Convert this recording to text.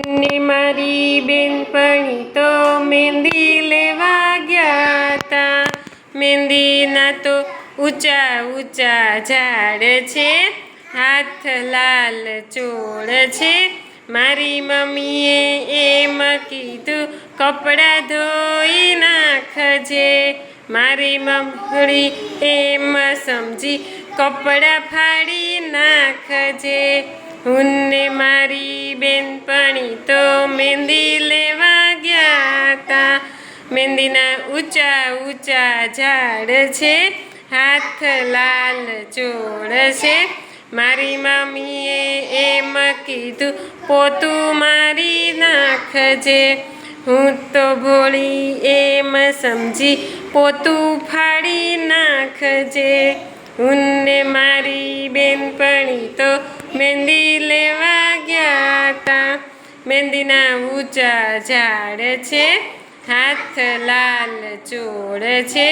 ને મારી બેનપણી તો મહેંદી લેવા ગયા તા। મહેંદીના તો ઊંચા ઊંચા ઝાડ છે, હાથ લાલ ચોળ છે। મારી મમ્મીએ એમ કીધું કપડાં ધોઈ નાખજે। મારી મમ્મી એમ સમજી કપડાં ફાડી નાખજે। હું ને મારી બેનપણી તો મહેંદી લેવા ગયા તા। મહેંદીના ઊંચા ઊંચા ઝાડ છે, હાથ લાલ ચોળ છે। મારી મમ્મીએ એમ કીધું પોતું મારી નાખજે। હું તો ભોળી એમ સમજી પોતું ફાડી નાખજે। હું ને મારી બેનપણી તો મહેંદી લેવા ગયા તા। મહેંદીના ઊંચા ઝાડ છે, હાથ લાલ ચોળ છે।